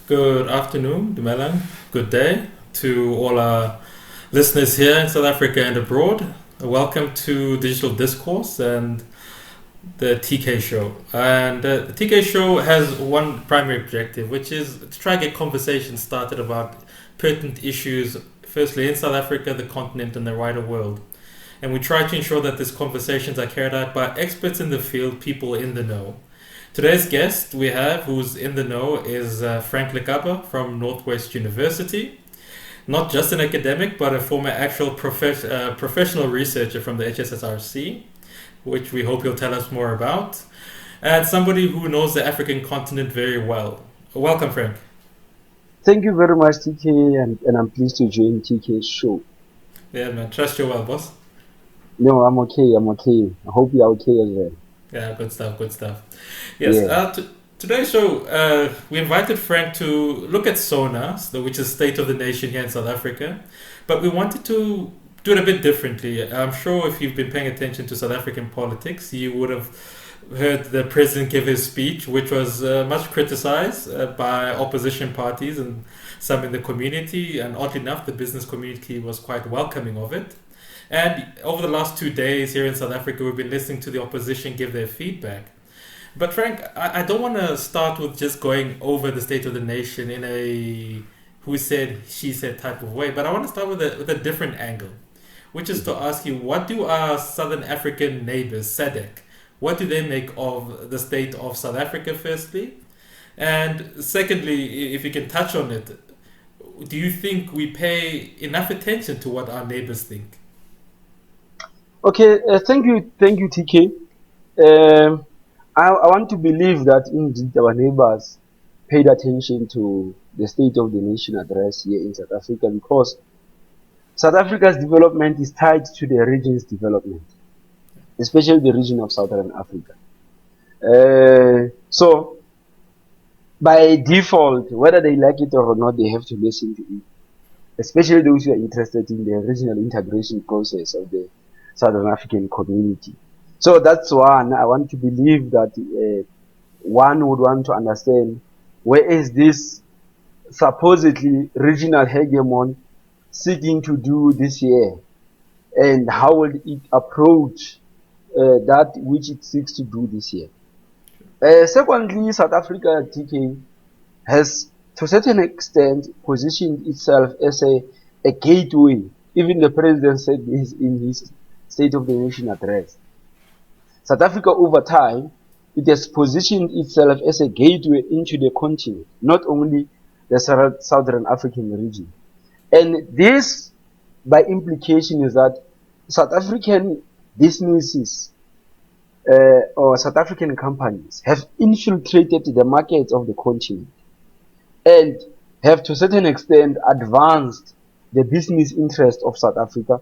Good afternoon, Dumelang. Good day to all our listeners here in South Africa and abroad. Welcome to Digital Discourse and the TK Show. And the TK Show has one primary objective, which is to try and get conversations started about pertinent issues, firstly in South Africa, the continent, and the wider world. And we try to ensure that these conversations are carried out by experts in the field, people in the know. Today's guest we have, who's in the know, is Frank Lekaba from Northwest University. Not just an academic, but a former actual professional researcher from the HSSRC, which we hope he'll tell us more about. And somebody who knows the African continent very well. Welcome, Frank. Thank you very much, TK, and I'm pleased to join TK's show. Yeah, man. Trust you're well, boss. No, I'm okay. I hope you're okay as well. Yeah, good stuff. Yes, today's show, we invited Frank to look at SONA, which is State of the Nation here in South Africa, but we wanted to do it a bit differently. I'm sure if you've been paying attention to South African politics, you would have heard the president give his speech, which was much criticized by opposition parties and some in the community, and oddly enough, the business community was quite welcoming of it. And over the last 2 days here in South Africa, we've been listening to the opposition give their feedback. But Frank, I don't want to start with just going over the State of the Nation in a who said, she said type of way, but I want to start with a different angle, which is to ask you, what do our Southern African neighbors, SADC, what do they make of the state of South Africa, firstly? And secondly, if you can touch on it, do you think we pay enough attention to what our neighbors think? Okay, thank you, TK. I want to believe that indeed our neighbors paid attention to the State of the Nation address here in South Africa, because South Africa's development is tied to the region's development, especially the region of Southern Africa. So, by default, whether they like it or not, they have to listen to it, especially those who are interested in the regional integration process of the Southern African community. So that's one. I want to believe that one would want to understand, where is this supposedly regional hegemon seeking to do this year, and how will it approach that which it seeks to do this year. Secondly, South Africa, TK, has to a certain extent positioned itself as a gateway. Even the president said this in his State of the Nation address. South Africa, over time, it has positioned itself as a gateway into the continent, not only the Southern African region. And this, by implication, is that South African businesses or South African companies have infiltrated the markets of the continent and have, to a certain extent, advanced the business interest of South Africa.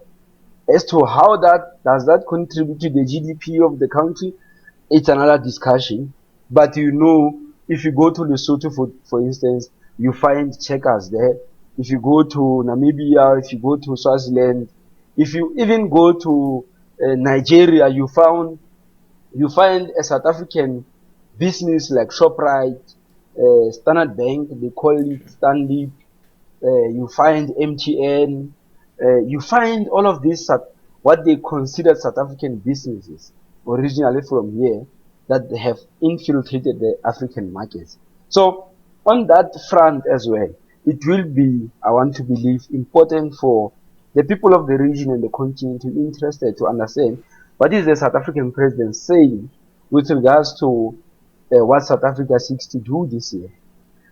As to how does that contribute to the GDP of the country, it's another discussion. But if you go to Lesotho, for instance, you find checkers there. If you go to Namibia, if you go to Swaziland, if you even go to Nigeria, you find a South African business like Shoprite, Standard Bank, they call it Stanley. You find MTN. You find all of these, what they consider South African businesses, originally from here, that they have infiltrated the African markets. So, on that front as well, it will be, I want to believe, important for the people of the region and the continent to be interested to understand what is the South African president saying with regards to what South Africa seeks to do this year.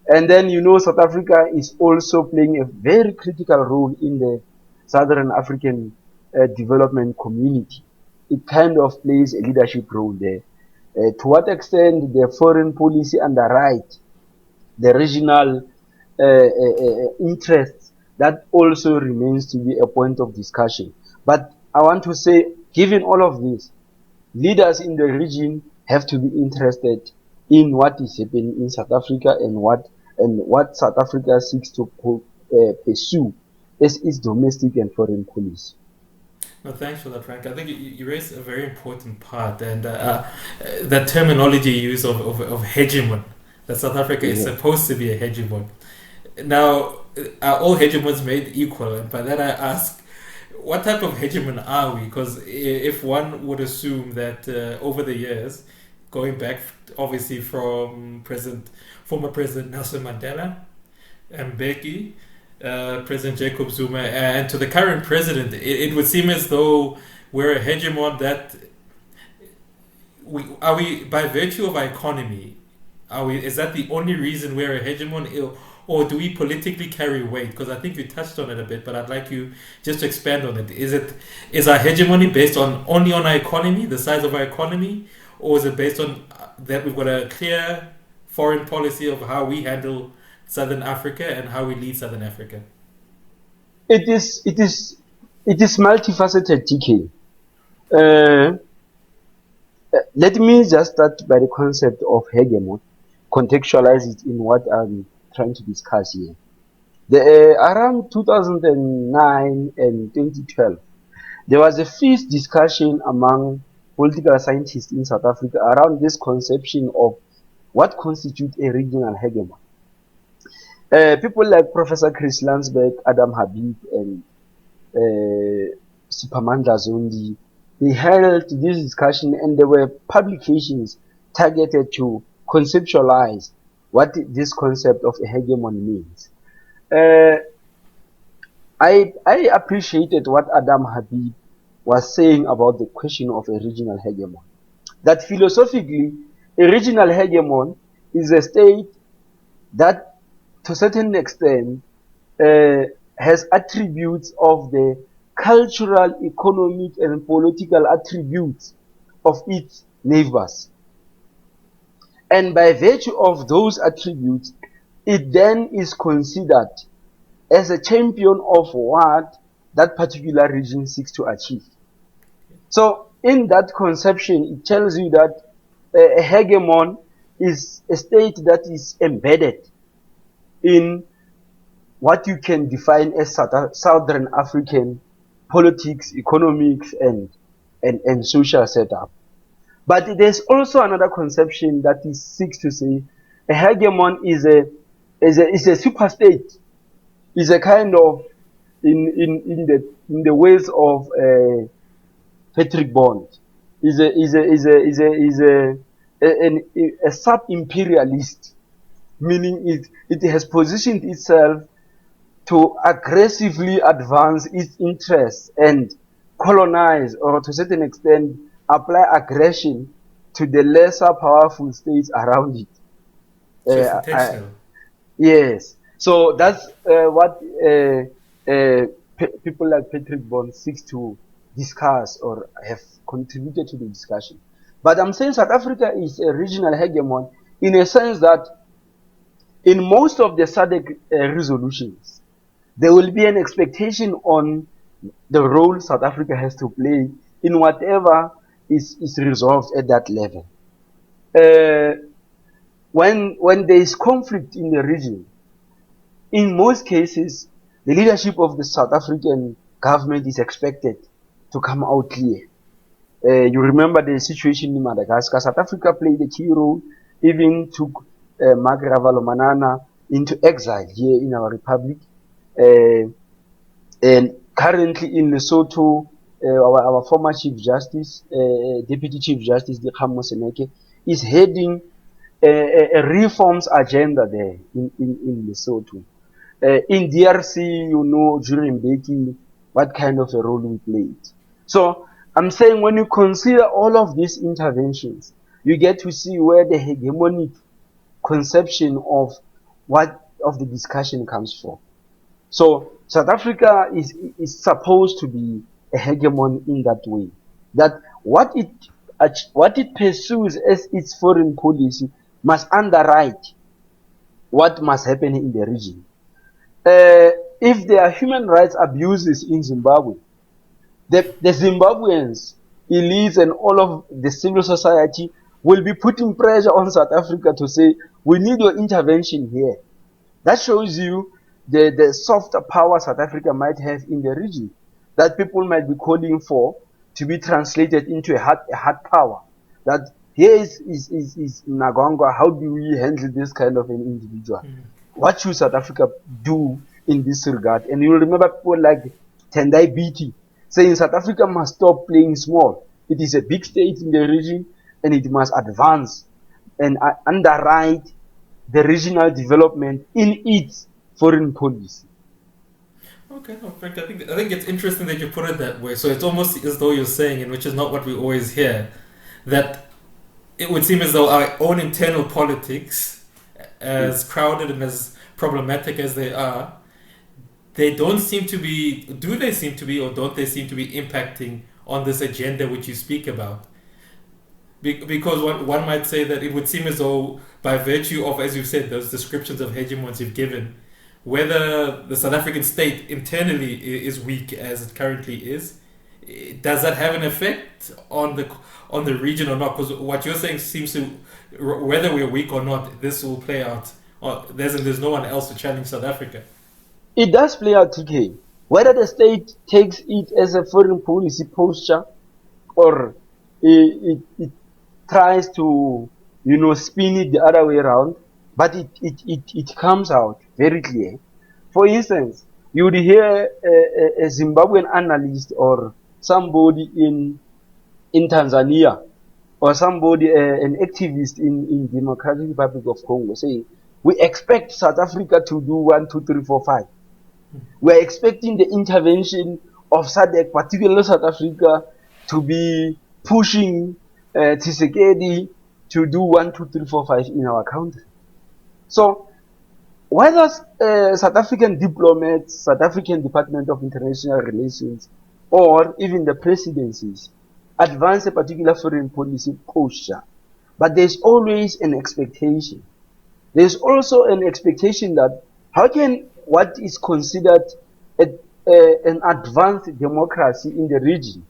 And then, South Africa is also playing a very critical role in the Southern African development community. It kind of plays a leadership role there. To what extent the foreign policy underwrite the regional interests, that also remains to be a point of discussion. But I want to say, given all of this, leaders in the region have to be interested in what is happening in South Africa and what South Africa seeks to pursue as its domestic and foreign policy. No, thanks for that, Frank. I think you raised a very important part, and that terminology you use of hegemon, that South Africa is supposed to be a hegemon. Now, are all hegemons made equal? And by that I ask, what type of hegemon are we? Because if one would assume that over the years, going back obviously from former President Nelson Mandela, Mbeki, President Jacob Zuma, and to the current president, it would seem as though we're a hegemon that are we by virtue of our economy. Is that the only reason we're a hegemon, or do we politically carry weight? Because I think you touched on it a bit, but I'd like you just to expand on it. Is our hegemony based only on our economy, the size of our economy, or is it based on that we've got a clear foreign policy of how we handle Southern Africa and how we lead Southern Africa? It is multifaceted, TK. Let me just start by the concept of hegemon, contextualize it in what I'm trying to discuss here. Around 2009 and 2012, there was a fierce discussion among political scientists in South Africa around this conception of what constitutes a regional hegemon. People like Professor Chris Landsberg, Adam Habib, and Supermandla Zondi, they held this discussion, and there were publications targeted to conceptualize what this concept of a hegemon means. I appreciated what Adam Habib was saying about the question of a regional hegemon. That philosophically, a regional hegemon is a state that, to a certain extent, has attributes of the cultural, economic, and political attributes of its neighbors. And by virtue of those attributes, it then is considered as a champion of what that particular region seeks to achieve. So, in that conception, it tells you that a hegemon is a state that is embedded in what you can define as Southern African politics, economics, and social setup. But there's also another conception that seeks to say a hegemon is a super state, is a kind of in the ways of Patrick Bond, is a sub-imperialist, meaning it has positioned itself to aggressively advance its interests and colonize, or to a certain extent apply aggression to the lesser powerful states around it. So it's intentional. Yes. So that's what people like Patrick Bond seeks to discuss or have contributed to the discussion. But I'm saying South Africa is a regional hegemon in a sense that in most of the SADC resolutions, there will be an expectation on the role South Africa has to play in whatever is resolved at that level. When there is conflict in the region, in most cases, the leadership of the South African government is expected to come out clear. You remember the situation in Madagascar. South Africa played a key role, even took Mark Ravalomanana into exile here in our republic. And currently in Lesotho, our former Chief Justice, Deputy Chief Justice Dikgang Moseneke, is heading a reforms agenda there in Lesotho. In DRC, you know, during Mbeki, what kind of a role we played. So I'm saying when you consider all of these interventions, you get to see where the hegemonic conception of the discussion comes from. So South Africa is supposed to be a hegemon in that way. That what it pursues as its foreign policy must underwrite what must happen in the region. If there are human rights abuses in Zimbabwe, the Zimbabweans, elites, and all of the civil society will be putting pressure on South Africa to say, we need your intervention here. That shows you the soft power South Africa might have in the region, that people might be calling for to be translated into a hard power. That here is Nagongwa, how do we handle this kind of an individual? what should South Africa do in this regard? And you'll remember people like Tendai Biti saying South Africa must stop playing small. It is a big state in the region and it must advance and underwrite the regional development in its foreign policy. Okay, no, Frank, I think it's interesting that you put it that way. So it's almost as though you're saying, and which is not what we always hear, that it would seem as though our own internal politics, as crowded and as problematic as they are, they don't seem to be, do they seem to be, or don't they seem to be impacting on this agenda which you speak about? Because one might say that it would seem as though, by virtue of, as you've said, those descriptions of hegemons you've given, whether the South African state internally is weak as it currently is, does that have an effect on the region or not? Because what you're saying seems to, whether we're weak or not, this will play out. There's no one else to challenge South Africa. It does play out, TK. Whether the state takes it as a foreign policy posture or it tries to, spin it the other way around, but it comes out very clear. For instance, you would hear a Zimbabwean analyst or somebody in Tanzania or somebody, an activist in Democratic Republic of Congo saying, we expect South Africa to do 1, 2, 3, 4, 5. We're expecting the intervention of SADC, particularly South Africa, to be pushing Tshisekedi to do 1, 2, 3, 4, 5 in our country. So, whether South African diplomats, South African Department of International Relations, or even the presidencies advance a particular foreign policy posture, but there's always an expectation. There's also an expectation that how can what is considered an advanced democracy in the region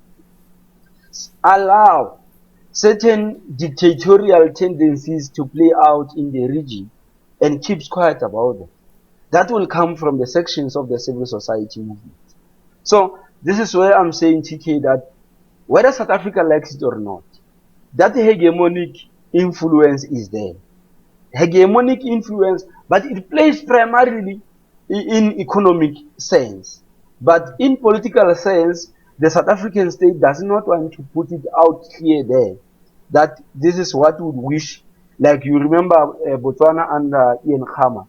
allow certain dictatorial tendencies to play out in the region and keeps quiet about them? That will come from the sections of the civil society movement. So this is where I'm saying, TK, that whether South Africa likes it or not, that hegemonic influence is there. Hegemonic influence, but it plays primarily in economic sense. But in political sense, the South African state does not want to put it out clear there that this is what we would wish. Like you remember Botswana under Ian Khama,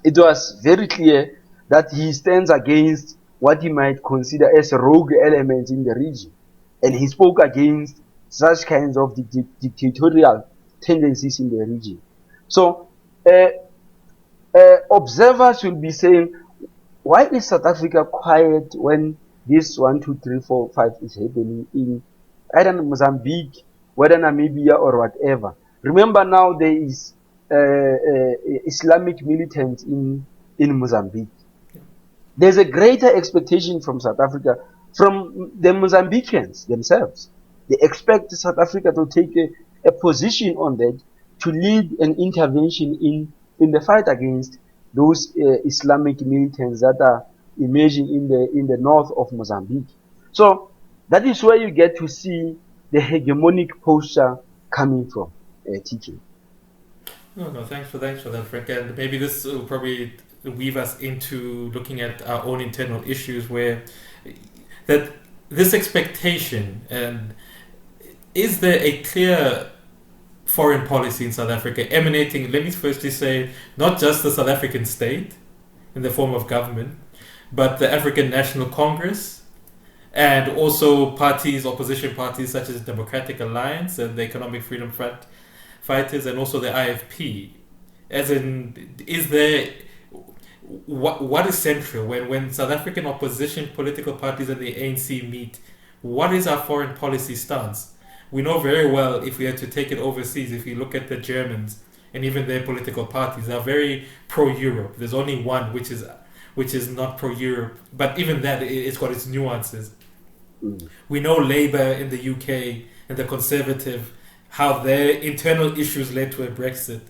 it was very clear that he stands against what he might consider as rogue elements in the region. And he spoke against such kinds of dictatorial tendencies in the region. So, observers will be saying, why is South Africa quiet when this 1, 2, 3, 4, 5 is happening in either Mozambique, whether Namibia or whatever? Remember now there is Islamic militants in Mozambique. There's a greater expectation from South Africa, from the Mozambicans themselves. They expect South Africa to take a position on that, to lead an intervention in the fight against those Islamic militants that are emerging in the north of Mozambique. So that is where you get to see the hegemonic posture coming from, TK. No, thanks for that, Frank. And maybe this will probably weave us into looking at our own internal issues, where that this expectation, and is there a clear foreign policy in South Africa emanating, let me firstly say, not just the South African state in the form of government, but the African National Congress, and also parties, opposition parties such as the Democratic Alliance and the Economic Freedom Front fighters, and also the IFP? As in, is there, what is central when South African opposition political parties and the ANC meet? What is our foreign policy stance? We know very well, if we had to take it overseas, if you look at the Germans and even their political parties, they are very pro-Europe. There's only one which is not pro-Europe, but even that, it's got its nuances. We know Labour in the UK and the Conservative, how their internal issues led to a Brexit.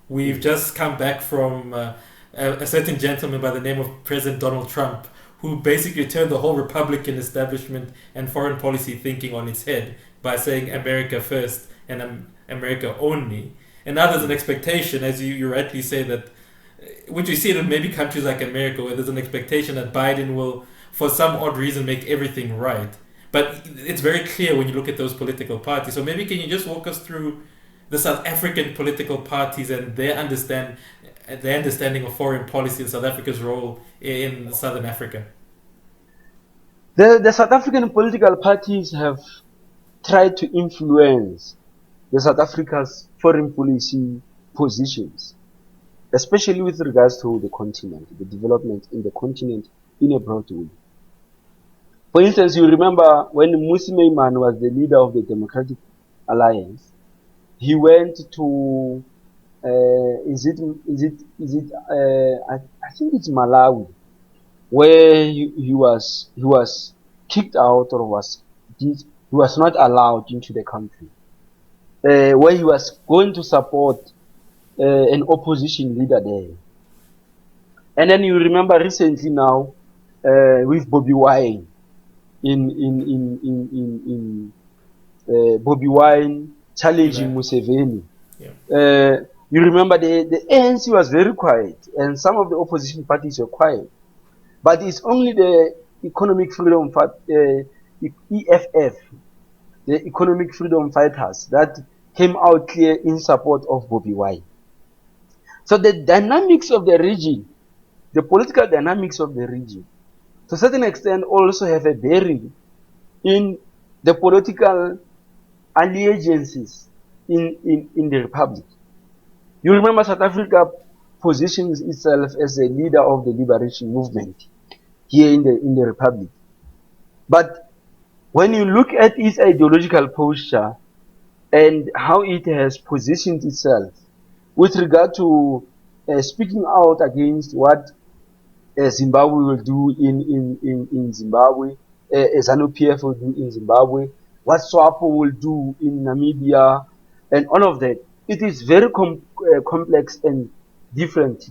We've just come back from a certain gentleman by the name of President Donald Trump, who basically turned the whole Republican establishment and foreign policy thinking on its head by saying America first and America only. And now there's an expectation, as you rightly say, that which we see it in maybe countries like America, where there's an expectation that Biden will, for some odd reason, make everything right. But it's very clear when you look at those political parties. So maybe can you just walk us through the South African political parties and their understanding of foreign policy and South Africa's role in Southern Africa? The South African political parties have tried to influence the South Africa's foreign policy positions, especially with regards to the continent, the development in the continent in a broad way. For instance, you remember when Mmusi Maimane was the leader of the Democratic Alliance, he went to I think it's Malawi, where he was kicked out, or he was not allowed into the country, where he was going to support an opposition leader there. And then you remember recently now with Bobi Wine in Bobi Wine challenging Museveni. Yeah. You remember the ANC was very quiet, and some of the opposition parties were quiet. But it's only the Economic Freedom EFF, the Economic Freedom Fighters, that came out clear in support of Bobi Wine. So the dynamics of the region, the political dynamics of the region, to a certain extent also have a bearing in the political allegiances in the Republic. You remember South Africa positions itself as a leader of the liberation movement here in the Republic. But when you look at its ideological posture and how it has positioned itself with regard to speaking out against what Zimbabwe will do in Zimbabwe, ZANU-PF will do in Zimbabwe, what SWAPO will do in Namibia, and all of that, it is very complex and different.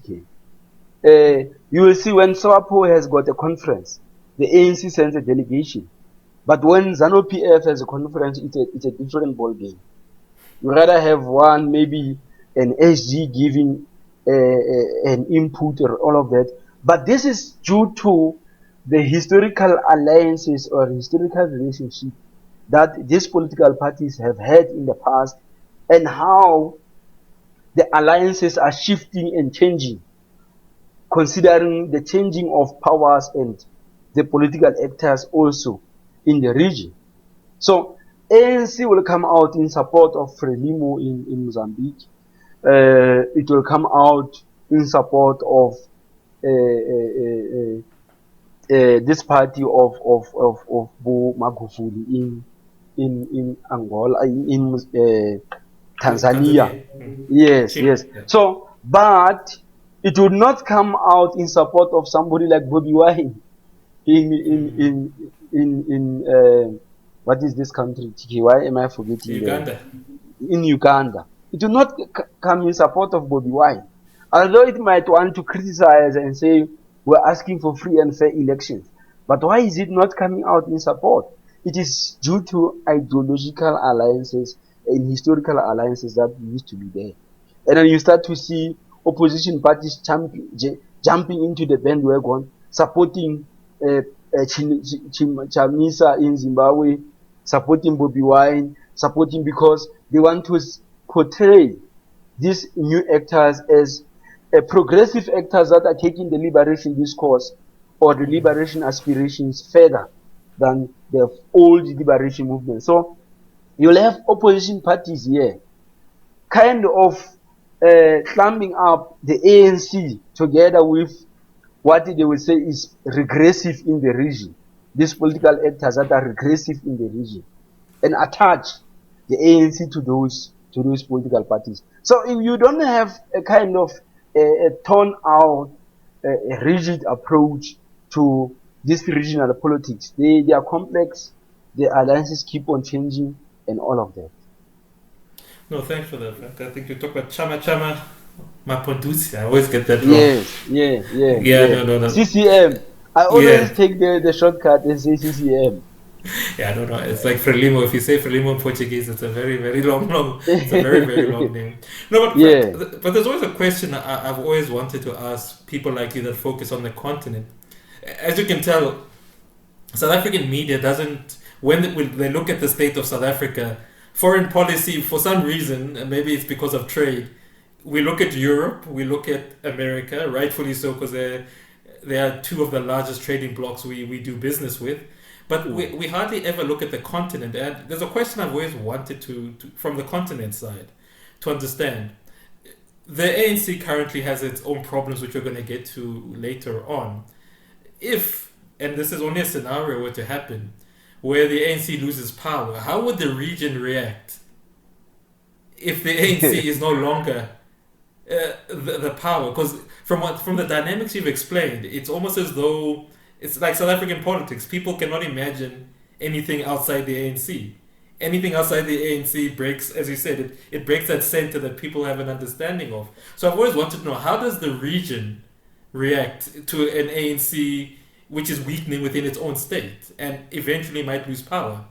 You will see when SWAPO has got a conference, the ANC sends a delegation. But when ZANU-PF has a conference, it's a different ballgame. You rather have one, maybe an SG giving an input or all of that. But this is due to the historical alliances or historical relationship that these political parties have had in the past, and how the alliances are shifting and changing, considering the changing of powers and the political actors also in the region. So ANC will come out in support of Frelimo in Mozambique. It will come out in support of this party of Bo Magufuli in Angola, in Tanzania. Yes, yes. So, but it would not come out in support of somebody like Bobi Wine in what is this country? Why am I forgetting? Uganda. In Uganda. It will not come in support of Bobi Wine. Although it might want to criticize and say we're asking for free and fair elections. But why is it not coming out in support? It is due to ideological alliances and historical alliances that used to be there. And then you start to see opposition parties jumping into the bandwagon, supporting Chamisa in Zimbabwe, supporting Bobi Wine, supporting because they want to portray these new actors as progressive actors that are taking the liberation discourse or the liberation aspirations further than the old liberation movement. So you'll have opposition parties here kind of climbing up the ANC together with what they will say is regressive in the region. These political actors that are regressive in the region, and attach the ANC to those political parties. So if you don't have a kind of a torn out, a rigid approach to this regional politics, they are complex. The alliances keep on changing, and all of that. No, thanks for that, Frank. I think you talk about Chama Mapondusi. I always get that wrong. Yeah. No. CCM. I always take the shortcut and say CCM. Yeah, I don't know. It's like Frelimo. If you say Frelimo in Portuguese, it's a very, very long. It's a very, very long name. No, but Yeah. but there's always a question I've always wanted to ask people like you that focus on the continent. As you can tell, South African media doesn't. When they look at the state of South Africa, foreign policy for some reason, and maybe it's because of trade, we look at Europe, we look at America, rightfully so, because they are two of the largest trading blocs we do business with. But we hardly ever look at the continent. And there's a question I've always wanted to from the continent side, to understand. The ANC currently has its own problems, which we're going to get to later on. If, and this is only a scenario were to happen, where the ANC loses power, how would the region react if the ANC is no longer the power? Because from the dynamics you've explained, it's almost as though it's like South African politics. People cannot imagine anything outside the ANC. Anything outside the ANC breaks, as you said, it breaks that center that people have an understanding of. So I've always wanted to know, how does the region react to an ANC which is weakening within its own state and eventually might lose power?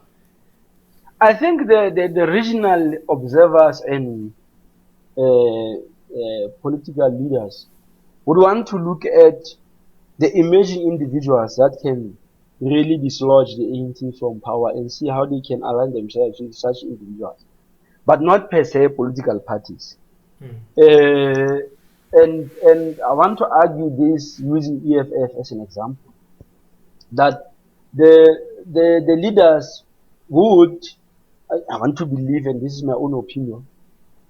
I think the regional observers and political leaders would want to look at the emerging individuals that can really dislodge the ANC from power and see how they can align themselves with such individuals, but not per se political parties. Uh, and I want to argue this using EFF as an example, that the leaders would, I want to believe, and this is my own opinion,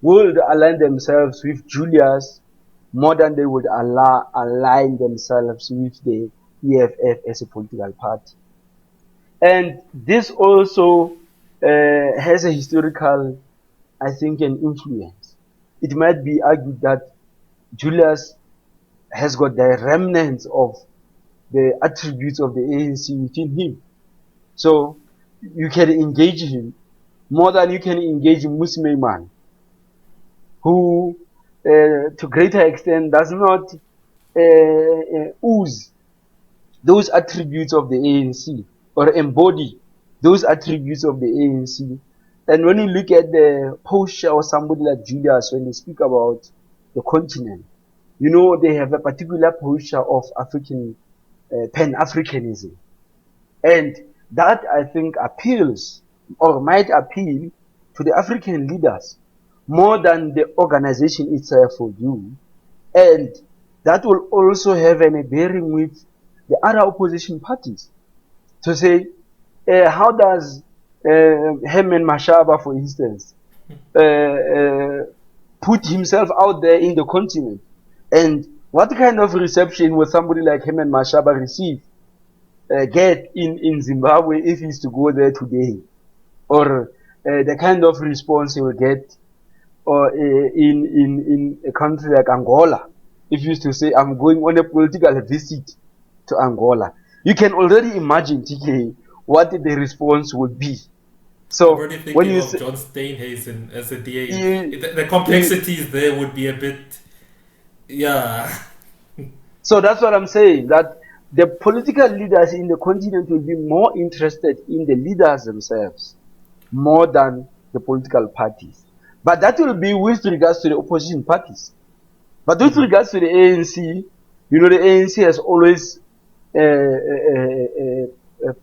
would align themselves with Julius more than they would align themselves with the EFF as a political party. And this also has a historical, I think, an influence. It might be argued that Julius has got the remnants of the attributes of the ANC within him. So you can engage him more than you can engage Musliman, who to greater extent does not ooze those attributes of the ANC or embody those attributes of the ANC. And when you look at the posture of somebody like Julius, when they speak about the continent, you know, they have a particular posture of African Pan-Africanism. And that, I think, appeals or might appeal to the African leaders more than the organization itself will do. And that will also have a bearing with the other opposition parties. To say, how does Herman Mashaba, for instance, put himself out there in the continent? And what kind of reception will somebody like Herman Mashaba receive, get in Zimbabwe if he's to go there today? Or the kind of response he will get or in a country like Angola, if you used to say, I'm going on a political visit to Angola. You can already imagine, TK, what the response would be. So I'm already thinking of John Steenhuisen as a DA. The complexities there would be a bit, yeah. So that's what I'm saying, that the political leaders in the continent will be more interested in the leaders themselves more than the political parties. But that will be with regards to the opposition parties. But with regards to the ANC, you know, the ANC has always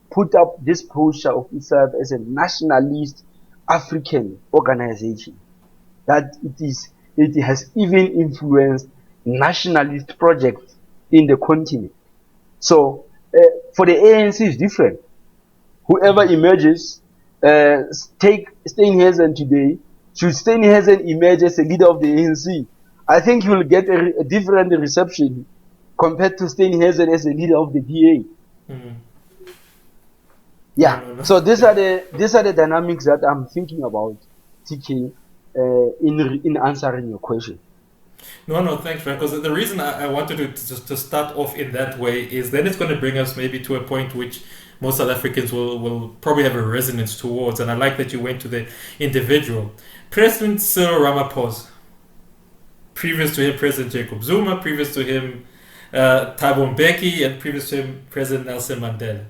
put up this posture of itself as a nationalist African organization. That it has even influenced nationalist projects in the continent. So for the ANC is different. Whoever emerges, take Steenhuisen today, should Steenhuisen emerge as a leader of the ANC, I think he will get a different reception compared to Steenhuisen as a leader of the DA. Yeah. No. So these are the dynamics that I'm thinking about, TK, in answering your question. No, thanks, man. Because the reason I wanted to start off in that way is then it's going to bring us maybe to a point which most South Africans will probably have a resonance towards. And I like that you went to the individual. President Cyril Ramaphosa. Previous to him, President Jacob Zuma. Previous to him, Thabo Mbeki. And previous to him, President Nelson Mandela.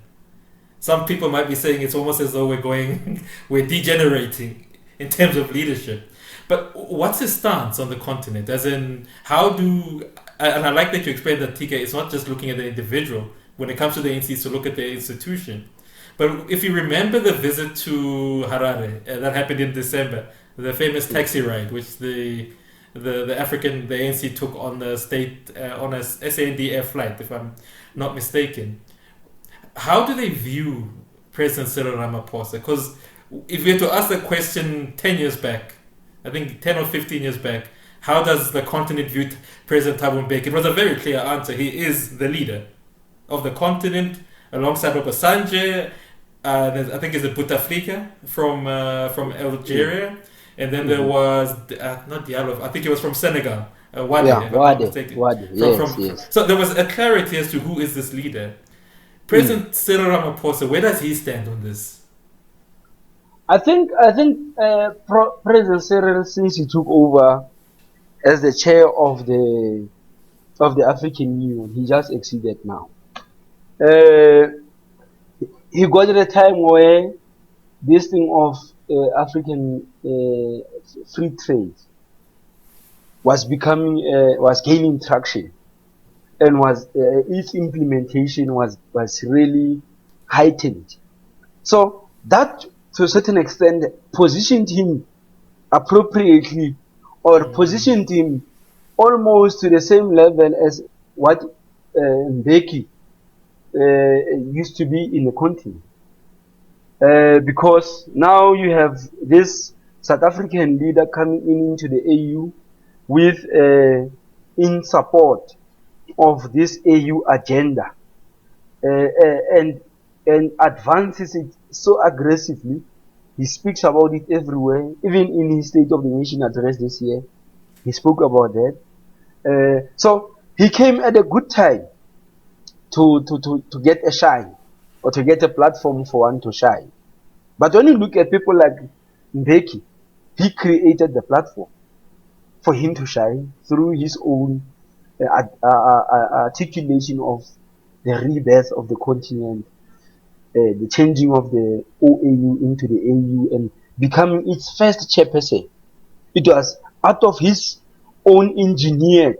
some people might be saying it's almost as though we're degenerating in terms of leadership. But what's his stance on the continent? As in, and I like that you explained that, TK, it's not just looking at the individual. When it comes to the ANC, it's to look at the institution. But if you remember the visit to Harare that happened in December, the famous taxi ride, which the ANC took on the state on a SANDF flight, if I'm not mistaken. How do they view President Cyril Ramaphosa? Because if we had to ask that question 10 years back, I think 10 or 15 years back, how does the continent view President Thabo Mbeki? It was a very clear answer. He is the leader of the continent, alongside Obasanjo. I think it's a Bouteflika from Algeria. And then there was, not Diallo, I think it was from Senegal. Wade, yes. So there was a clarity as to who is this leader. President Cyril Ramaphosa, where does he stand on this? I think President Cyril, since he took over as the chair of the African Union, he just exceeded now. He got at a time where this thing of African free trade was gaining traction, and its implementation was really heightened. So that, to a certain extent, positioned him appropriately, or positioned him almost to the same level as what Mbeki used to be in the continent. Because now you have this South African leader coming into the AU with in support of this AU agenda, and advances it so aggressively. He speaks about it everywhere, even in his State of the Nation address this year. He spoke about that. So he came at a good time to get a shine, or to get a platform for one to shine. But when you look at people like Mbeki, he created the platform for him to shine through his own articulation of the rebirth of the continent, the changing of the OAU into the AU, and becoming its first chairperson. It was out of his own engineered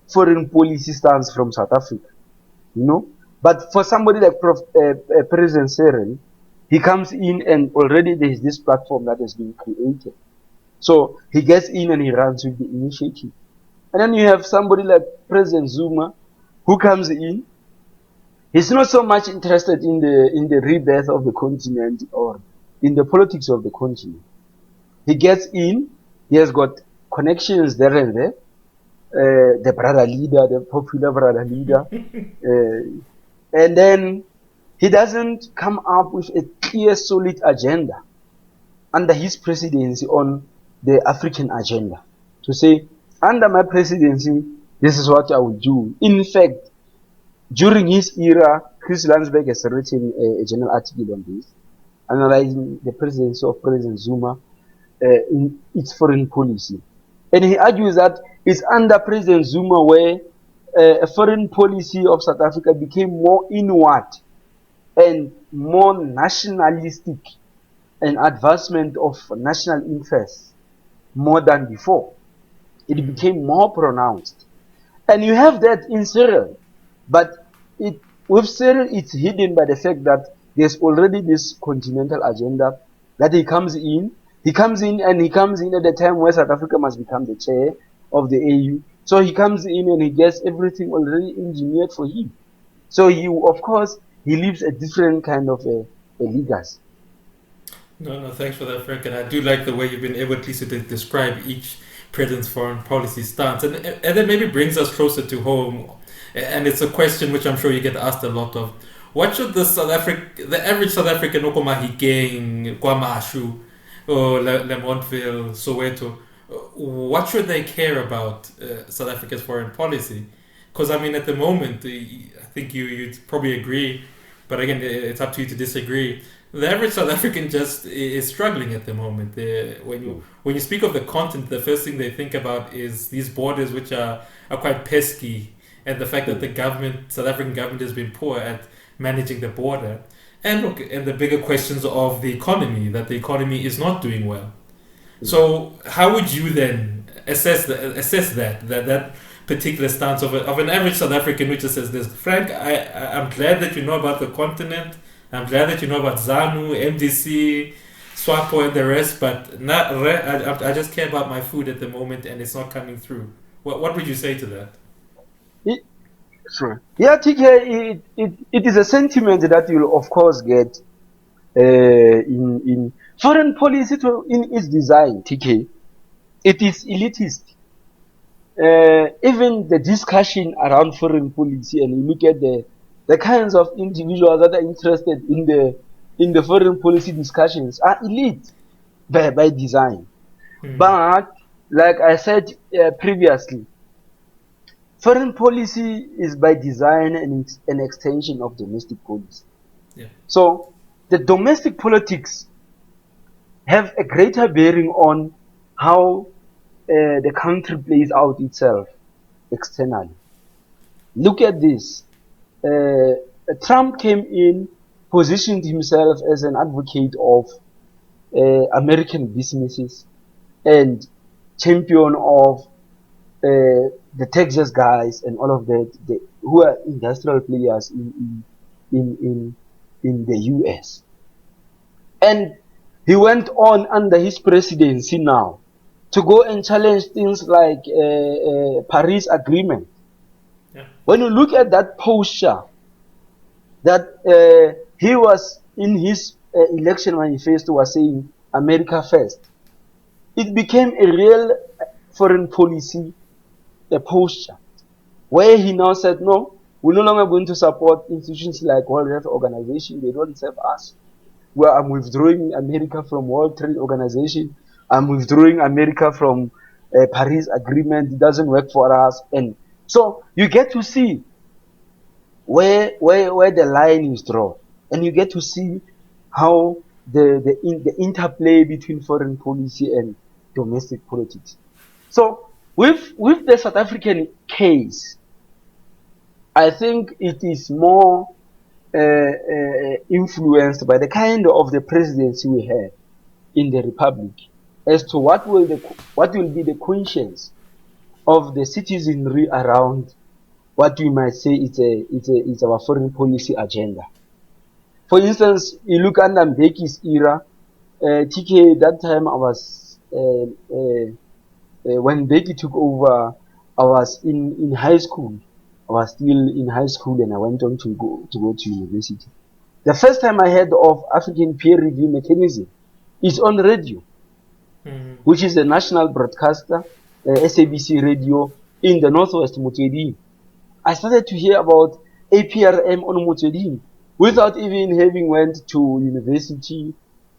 foreign policy stance from South Africa, you know. But for somebody like President Cyril, he comes in and already there is this platform that has been created. So he gets in and he runs with the initiative. And then you have somebody like President Zuma, who comes in. He's not so much interested in the rebirth of the continent or in the politics of the continent. He gets in. He has got connections there and there. The brother leader, the popular brother leader. And then he doesn't come up with a clear, solid agenda under his presidency on the African agenda. To say, under my presidency, this is what I will do. In fact, during his era, Chris Landsberg has written a journal article on this, analyzing the presidency of President Zuma in its foreign policy. And he argues that it's under President Zuma where a foreign policy of South Africa became more inward and more nationalistic, an advancement of national interests more than before. It became more pronounced. And you have that in Cyril. But with Cyril, it's hidden by the fact that there's already this continental agenda that he comes in. He comes in at the time where South Africa must become the chair of the AU. So he comes in and he gets everything already engineered for him. So he lives a different kind of a legacy. No, thanks for that, Frank. And I do like the way you've been able at least to describe each president's foreign policy stance. And that maybe brings us closer to home. And it's a question which I'm sure you get asked a lot of. What should the average South African Okomahikeng, KwaMashu, or Lemontville, Soweto, what should they care about South Africa's foreign policy? Because, I mean, at the moment, I think you'd probably agree, but again, it's up to you to disagree. The average South African just is struggling at the moment. When you speak of the continent, the first thing they think about is these borders, which are quite pesky, and the fact that the South African government has been poor at managing the border. And look, and the bigger questions of the economy, that the economy is not doing well. So how would you then assess that particular stance of an average South African, which just says this? Frank, I'm glad that you know about the continent. I'm glad that you know about ZANU, MDC, SWAPO, and the rest. But I just care about my food at the moment, and it's not coming through. What would you say to that? Sure. Yeah, TK, it is a sentiment that you'll of course get in foreign policy in its design, TK. It is elitist. Even the discussion around foreign policy, and you look at the kinds of individuals that are interested in the foreign policy discussions are elite by design. But like I said previously, foreign policy is by design an extension of domestic policy. Yeah. So the domestic politics have a greater bearing on how the country plays out itself externally. Look at this. Trump came in, positioned himself as an advocate of American businesses and champion of the Texas guys and all of that, who are industrial players in the US. And he went on under his presidency now to go and challenge things like Paris Agreement. Yeah. When you look at that posture that he was in his election manifesto was saying America first, it became a real foreign policy posture where he now said, no, we're no longer going to support institutions like World Health Organization. They don't serve us. Well, I'm withdrawing America from World Trade Organization. I'm withdrawing America from Paris Agreement. It doesn't work for us. And so you get to see where the line is drawn, and you get to see how the interplay between foreign policy and domestic politics. So with the South African case, I think it is more influenced by the kind of the presidency we have in the republic as to what will be the conscience of the citizenry around what we might say it's our foreign policy agenda. For instance, you look under Mbeki's era, TK, that time I was when Mbeki took over, I was in high school. I was still in high school, and I went on to go to university. The first time I heard of African peer review mechanism is on radio, which is a national broadcaster, SABC radio in the Northwest, Motsweding. I started to hear about APRM on Motsweding without even having went to university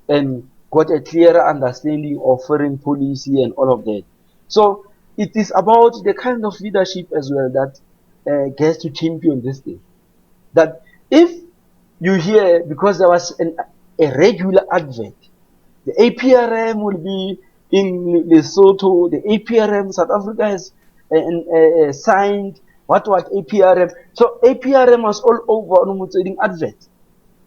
and got a clearer understanding of foreign policy and all of that. So it is about the kind of leadership as well that gets to champion this thing. That if you hear, because there was a regular advert, the APRM will be in Lesotho, the APRM, South Africa has signed, what was APRM? So APRM was all over on Motsweding advert.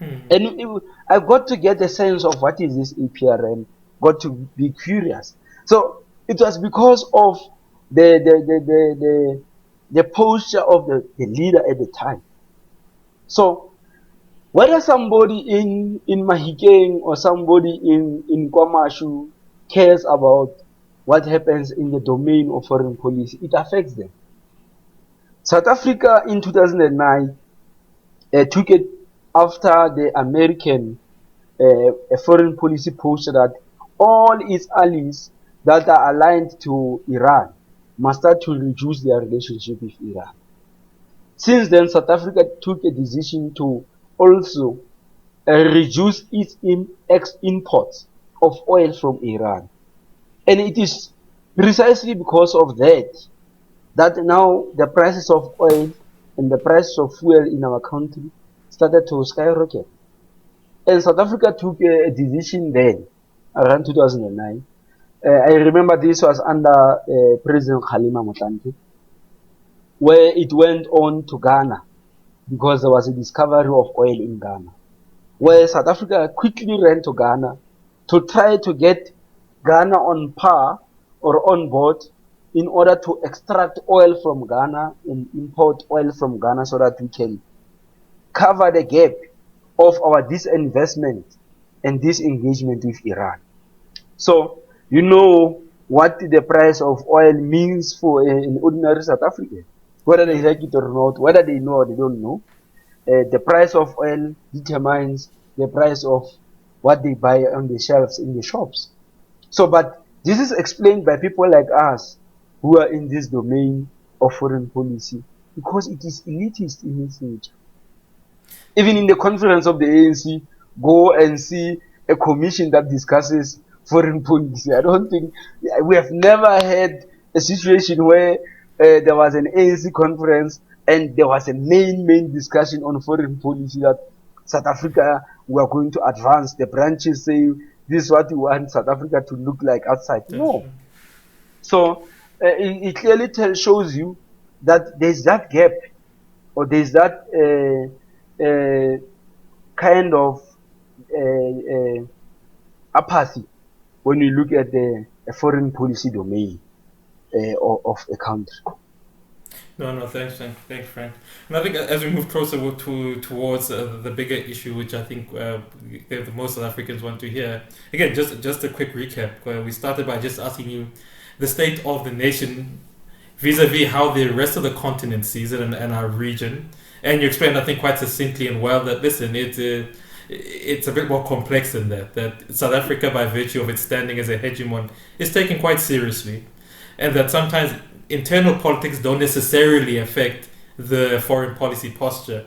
And I got to get a sense of what is this APRM, got to be curious. So it was because of the posture of the leader at the time. So whether somebody in Mahikeng or somebody in KwaMashu cares about what happens in the domain of foreign policy, it affects them. South Africa in 2009 took it after the American foreign policy posture that all its allies that are aligned to Iran must start to reduce their relationship with Iran. Since then, South Africa took a decision to also reduce its imports of oil from Iran. And it is precisely because of that now the prices of oil and the prices of fuel in our country started to skyrocket. And South Africa took a decision then, around 2009. I remember this was under President Kgalema Motlanthe, where it went on to Ghana, because there was a discovery of oil in Ghana. where South Africa quickly ran to Ghana to try to get Ghana on par or on board in order to extract oil from Ghana and import oil from Ghana so that we can cover the gap of our disinvestment and disengagement with Iran. So, you know what the price of oil means for an ordinary South African, whether they like it or not, whether they know or they don't know. The price of oil determines the price of what they buy on the shelves in the shops. So, but this is explained by people like us who are in this domain of foreign policy because it is elitist in its nature. Even in the conference of the ANC, go and see a commission that discusses foreign policy. I don't think we have never had a situation where there was an ANC conference and there was a main discussion on foreign policy that South Africa we are going to advance. The branches say this is what we want South Africa to look like outside. No. So it clearly shows you that there's that gap or there's that kind of apathy when you look at the foreign policy domain of a country. No, thanks, Frank. And I think as we move closer towards the bigger issue, which I think the most South Africans want to hear. Again, just a quick recap. We started by just asking you the state of the nation vis-a-vis how the rest of the continent sees it and our region. And you explained, I think, quite succinctly and well that, listen, it's a bit more complex than that. That South Africa, by virtue of its standing as a hegemon, is taken quite seriously. And that sometimes internal politics don't necessarily affect the foreign policy posture.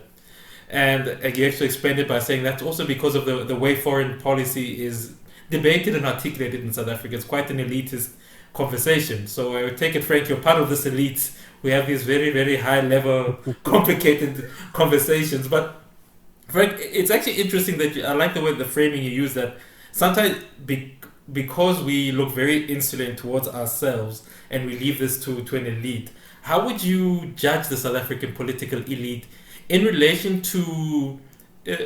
And you actually explained it by saying that's also because of the way foreign policy is debated and articulated in South Africa. It's quite an elitist conversation. So I would take it, Frank, you're part of this elite. We have these very, very high level, complicated conversations. But Frank, it's actually interesting that I like the way the framing you use that sometimes because we look very insular towards ourselves and we leave this to an elite, how would you judge the South African political elite in relation to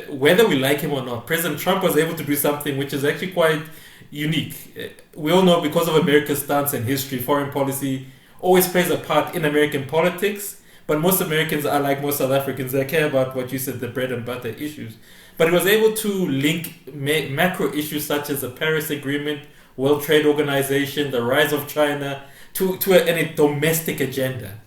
whether we like him or not? President Trump was able to do something which is actually quite unique. We all know because of America's stance and history, foreign policy always plays a part in American politics, but most Americans are like most South Africans. They care about what you said, the bread and butter issues. But he was able to link macro issues such as the Paris Agreement, World Trade Organization, the rise of China, to a domestic agenda.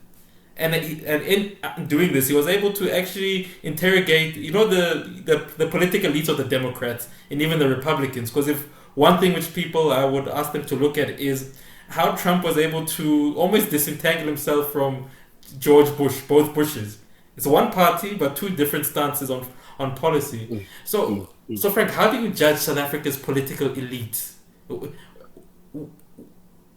And in doing this, he was able to actually interrogate, the political elites of the Democrats and even the Republicans. Because if one thing which people I would ask them to look at is how Trump was able to almost disentangle himself from George Bush, both Bushes. It's one party, but two different stances on policy. So Frank, how do you judge South Africa's political elite?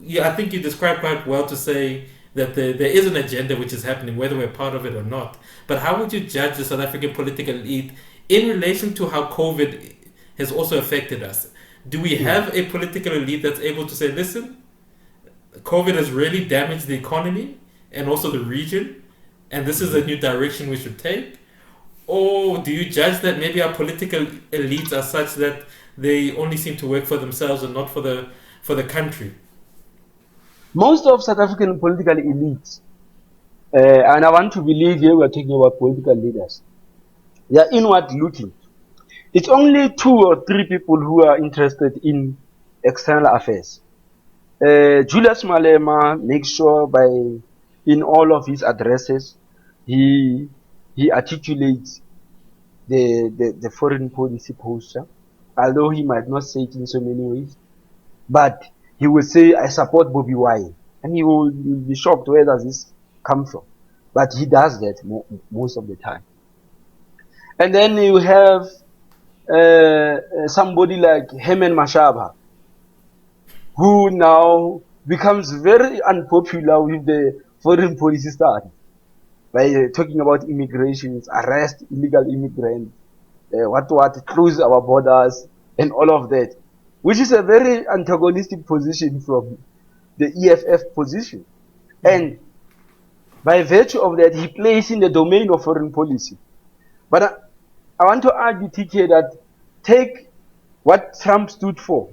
Yeah, I think you described quite well to say that there is an agenda which is happening, whether we're part of it or not. But how would you judge the South African political elite in relation to how COVID has also affected us? Do we have a political elite that's able to say, listen, COVID has really damaged the economy and also the region, and this is a new direction we should take? Or do you judge that maybe our political elites are such that they only seem to work for themselves and not for the country? Most of South African political elites, and I want to believe here we are talking about political leaders, they are inward looking. It's only 2 or 3 people who are interested in external affairs. Julius Malema makes sure in all of his addresses, he articulates the foreign policy posture, although he might not say it in so many ways. But he will say, I support Bobby Wine. And you will be shocked, where does this come from? But he does that most of the time. And then you have somebody like Herman Mashaba, who now becomes very unpopular with the foreign policy stance by talking about immigrations, arrest illegal immigrants, close our borders, and all of that, which is a very antagonistic position from the EFF position. And by virtue of that, he plays in the domain of foreign policy. But I want to argue, TK, that take what Trump stood for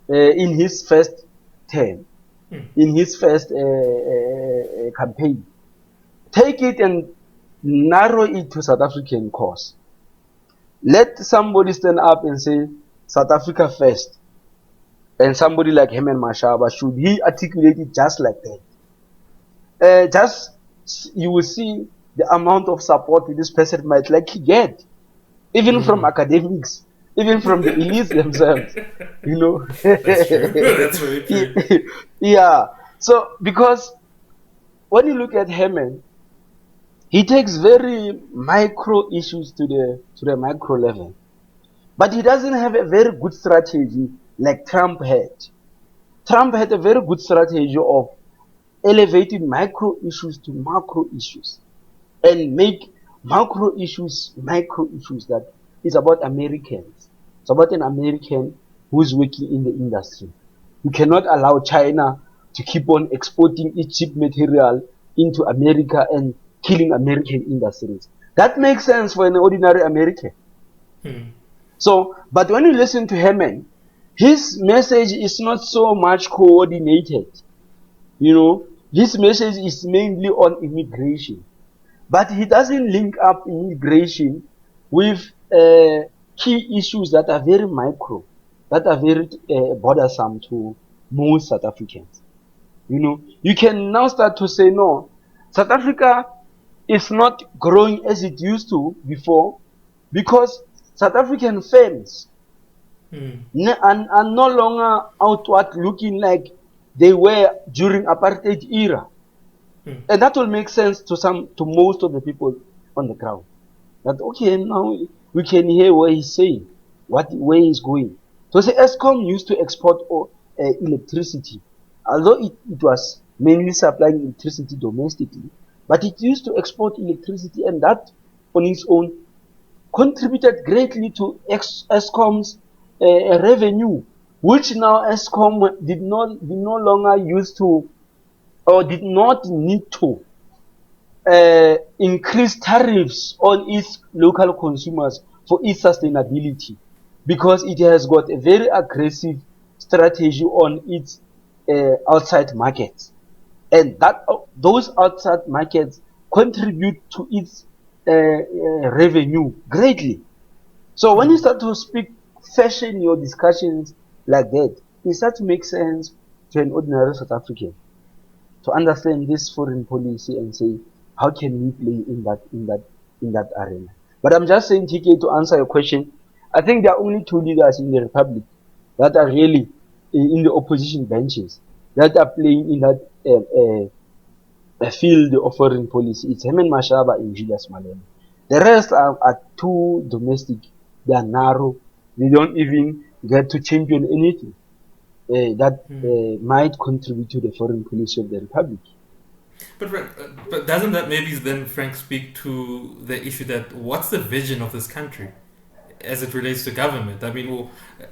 in his first term, in his first campaign. Take it and narrow it to South African cause. Let somebody stand up and say South Africa first, and somebody like Herman Mashaba, should he articulate it just like that? Just you will see the amount of support this person might likely get, even from academics, even from the elites themselves. You know. That's true. That's very true. Yeah. So because when you look at Herman, he takes very micro issues to the micro level, but he doesn't have a very good strategy like Trump had. Trump had a very good strategy of elevating micro issues to macro issues and make macro issues micro issues. That is about Americans. It's about an American who's working in the industry. You cannot allow China to keep on exporting its cheap material into America and killing American industries. That makes sense for an ordinary American. So, but when you listen to Herman, his message is not so much coordinated. You know, his message is mainly on immigration, but he doesn't link up immigration with key issues that are very micro, that are very bothersome to most South Africans. You know, you can now start to say, no, South Africa is not growing as it used to before because South African firms are no longer outward looking like they were during apartheid era. And that will make sense to most of the people on the ground. That okay, now we can hear what he's saying, where he's going. So say Eskom used to export electricity, although it was mainly supplying electricity domestically, but it used to export electricity, and that on its own contributed greatly to Eskom's revenue, which now Eskom did no longer use to, or did not need to increase tariffs on its local consumers for its sustainability, because it has got a very aggressive strategy on its outside markets, and that those outside markets contribute to its revenue greatly. So when you start to speak, fashion your discussions like that, it starts to make sense to an ordinary South African to understand this foreign policy and say, how can we play in that arena? But I'm just saying, TK, to answer your question, I think there are only two leaders in the Republic that are really in the opposition benches that are playing in that field of foreign policy. It's Herman Mashaba and Julius Malema. The rest are too domestic. They are narrow. They don't even get to champion anything that might contribute to the foreign policy of the Republic. But doesn't that maybe then, Frank, speak to the issue that what's the vision of this country as it relates to government? I mean,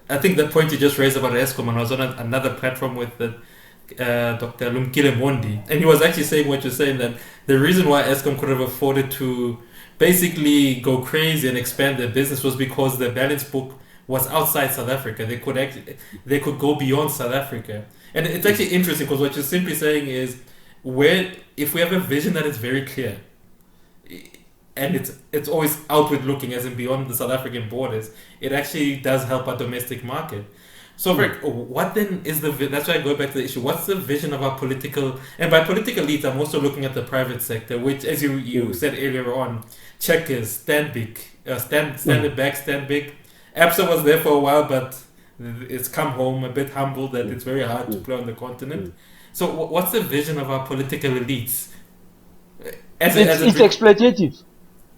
I think the point you just raised about Eskom, and I was on another platform with Dr. Lumkile Mondi, and he was actually saying what you're saying, that the reason why Eskom could have afforded to basically go crazy and expand their business was because the balance book was outside South Africa. They could go beyond South Africa. And it's actually interesting because what you're simply saying is, if we have a vision that is very clear and it's always outward looking, as in beyond the South African borders, it actually does help our domestic market. So, Frank, what then is that's why I go back to the issue. What's the vision of our political, and by political elites, I'm also looking at the private sector, which, as you said earlier on, checkers, stand big, stand back, stand big. ABSA was there for a while, but it's come home a bit humbled that it's very hard to play on the continent. So what's the vision of our political elites? It's exploitative.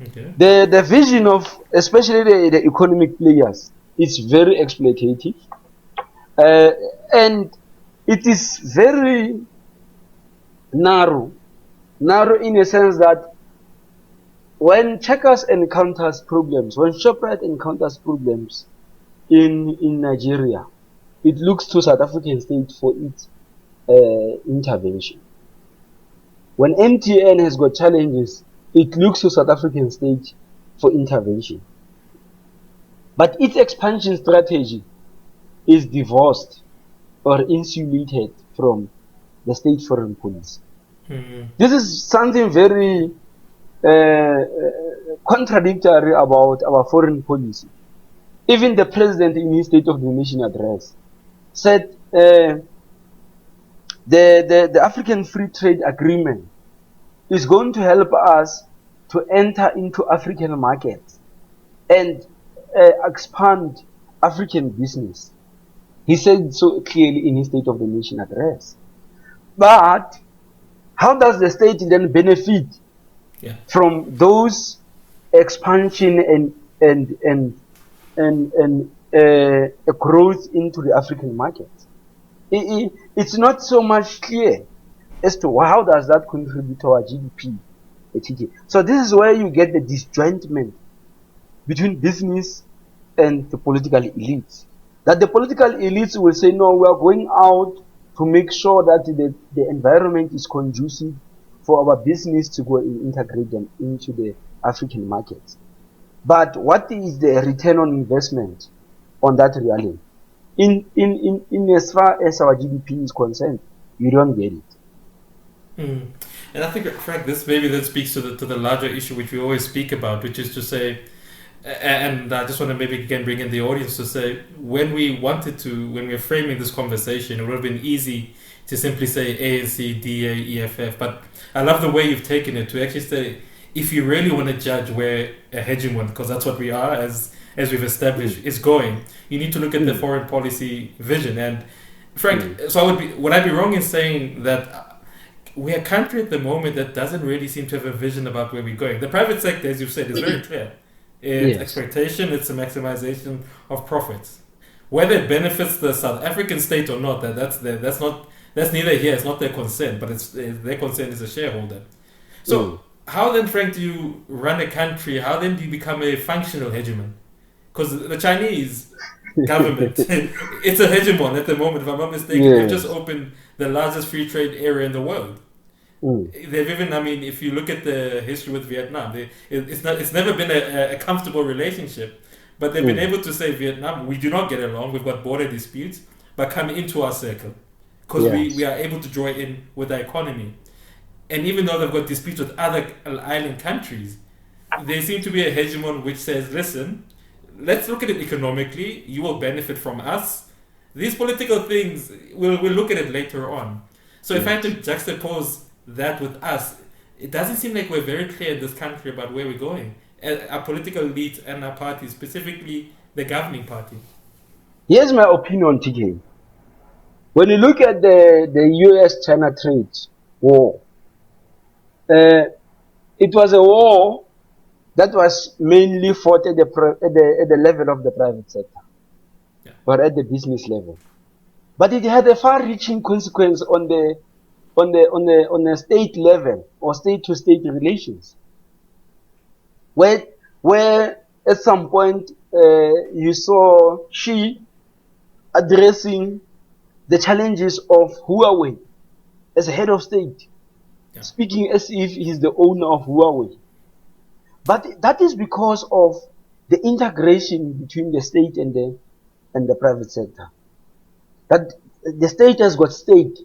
Okay. The vision of, especially the economic players, is very exploitative. And it is very narrow in a sense that when Checkers encounters problems, when Shoprite encounters problems in Nigeria, it looks to South African state for its intervention. When MTN has got challenges, it looks to South African state for intervention. But its expansion strategy is divorced or insulated from the state foreign policy. This is something very contradictory about our foreign policy. Even the president in his State of the Nation address said the African Free Trade Agreement is going to help us to enter into African markets and expand African business. He said so clearly in his State of the Nation address. But how does the state then benefit from those expansion and growth into the African markets? It's not so much clear as to how does that contribute to our GDP, etc. So this is where you get the disjointment between business and the political elites. That the political elites will say, no, we are going out to make sure that the environment is conducive for our business to go and integrate them into the African markets. But what is the return on investment on that reality? In as far as our GDP is concerned, you don't get it. And I think, Frank, this speaks to the larger issue which we always speak about, which is to say, and I just want to maybe again bring in the audience to say, when we were framing this conversation, it would have been easy to simply say ANC, DA, EFF, but I love the way you've taken it to actually say, if you really want to judge where a hegemon, because that's what we are as we've established, is going, you need to look at the foreign policy vision. And Frank, so would I be wrong in saying that we're a country at the moment that doesn't really seem to have a vision about where we're going? The private sector, as you've said, is very clear. It's exploitation, it's a maximization of profits. Whether it benefits the South African state or not, that's neither here. It's not their concern, but their concern is a shareholder. So how then, Frank, do you run a country? How then do you become a functional hegemon? Because the Chinese government, it's a hegemon at the moment, if I'm not mistaken. They've just opened the largest free trade area in the world. They've even, if you look at the history with Vietnam, it's never been a comfortable relationship, but they've been able to say, Vietnam, we do not get along, we've got border disputes, but come into our circle, because we are able to draw in with our economy. And even though they've got disputes with other island countries, there seem to be a hegemon which says, listen, let's look at it economically, you will benefit from us. These political things, we'll look at it later on. So if I had to juxtapose that with us, it doesn't seem like we're very clear in this country about where we're going. Our political elite and our party, specifically the governing party. Here's my opinion, TK. When you look at the US-China trade war, it was a war that was mainly fought at the level of the private sector, or at the business level. But it had a far-reaching consequence on the state level or state-to-state relations, where at some point you saw Xi addressing the challenges of Huawei as a head of state, speaking as if he's the owner of Huawei. But that is because of the integration between the state and the private sector. That the state has got stake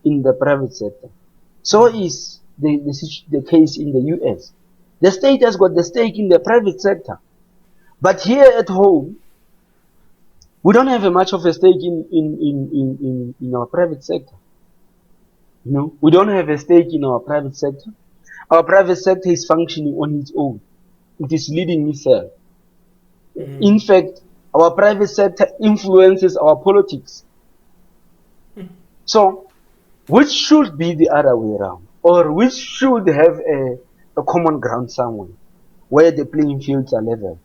in the private sector. So is the case in the US. The state has got the stake in the private sector. But here at home, we don't have much of a stake in our private sector. You know, we don't have a stake in our private sector. Our private sector is functioning on its own. It is leading itself. In fact, our private sector influences our politics. So, which should be the other way around? Or which should have a common ground somewhere where the playing fields are leveled?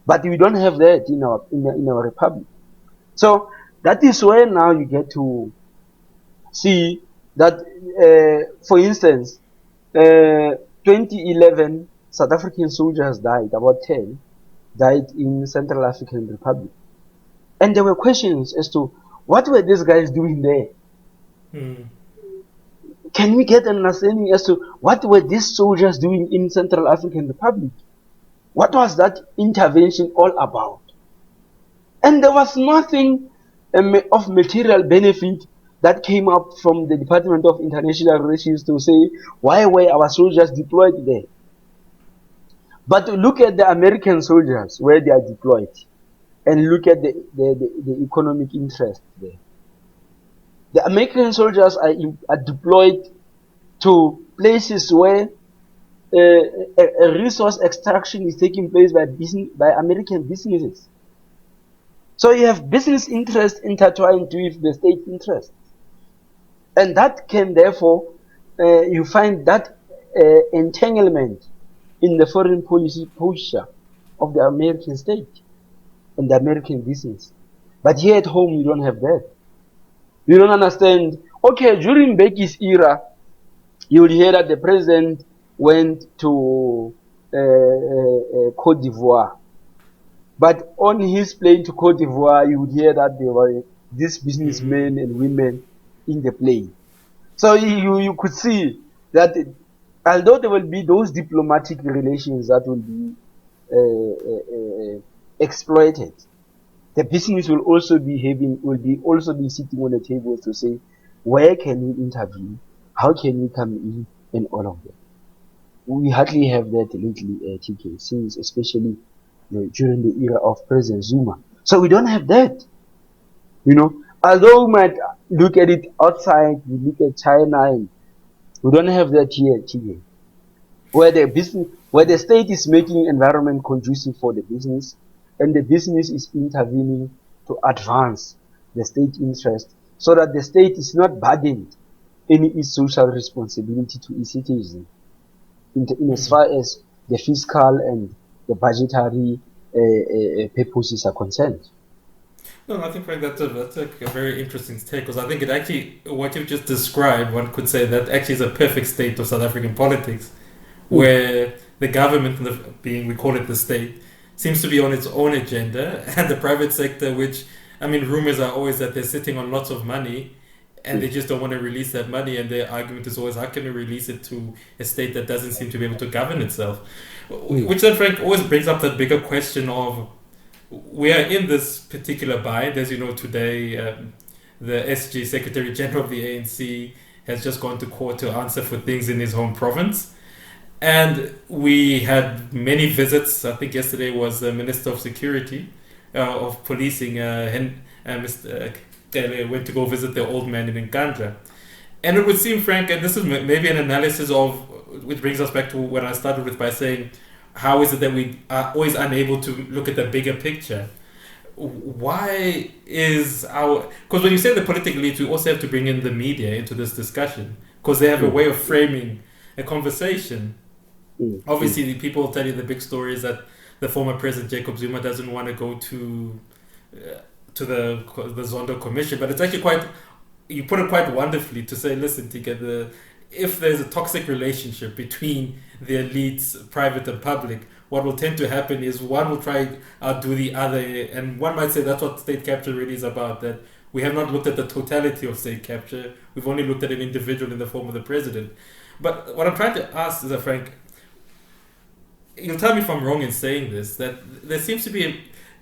But we don't have that in our republic. So, that is where now you get to see that, for instance, 2011, South African soldiers died, about 10, died in Central African Republic. And there were questions as to what were these guys doing there? Can we get an understanding as to what were these soldiers doing in Central African Republic? What was that intervention all about? And there was nothing of material benefit that came up from the Department of International Relations to say, why were our soldiers deployed there? But look at the American soldiers where they are deployed, and look at the economic interest there. The American soldiers are deployed to places where a resource extraction is taking place by American businesses. So you have business interest intertwined with the state interest. And that can therefore, you find that entanglement in the foreign policy posture of the American state and the American business. But here at home, you don't have that. You don't understand. Okay, during Mbeki's era, you will hear that the president went to Cote d'Ivoire. But on his plane to Cote d'Ivoire, you would hear that there were these businessmen and women in the plane. So you could see that although there will be those diplomatic relations that will be exploited, the business will also be sitting on the table to say, where can we intervene? How can we come in? And all of that. We hardly have that lately, TK, since especially during the era of President Zuma. So we don't have that. Although we might look at it outside, we look at China, and we don't have that here, TK. Where the state is making environment conducive for the business, and the business is intervening to advance the state interest, so that the state is not burdened in its social responsibility to its citizens, in as far as the fiscal and the budgetary purposes are concerned. No, I think, Frank, that's a very interesting take, because I think it actually, what you've just described, one could say that actually is a perfect state of South African politics, where the government, we call it the state, seems to be on its own agenda, and the private sector, which, rumors are always that they're sitting on lots of money, and they just don't want to release that money, and their argument is always, how can we release it to a state that doesn't seem to be able to govern itself? Which then, Frank, always brings up that bigger question of, we are in this particular bind. As you know, today, the SG, Secretary General of the ANC, has just gone to court to answer for things in his home province. And we had many visits. I think yesterday was the Minister of Security, of Policing, Mr. went to go visit the old man in Nkandla. And it would seem, Frank, and this is maybe an analysis of, which brings us back to what I started with by saying, how is it that we are always unable to look at the bigger picture? Why is because when you say the political elites, we also have to bring in the media into this discussion, because they have a way of framing a conversation. Obviously, the people will tell you the big story is that the former president Jacob Zuma doesn't want to go to the Zondo Commission, but it's actually you put it quite wonderfully to say, listen, Tika, if there's a toxic relationship between the elites, private and public, what will tend to happen is one will try to outdo the other, and one might say that's what state capture really is about, that we have not looked at the totality of state capture, we've only looked at an individual in the form of the president. But what I'm trying to ask is, Frank, you'll tell me if I'm wrong in saying this, that there seems to be,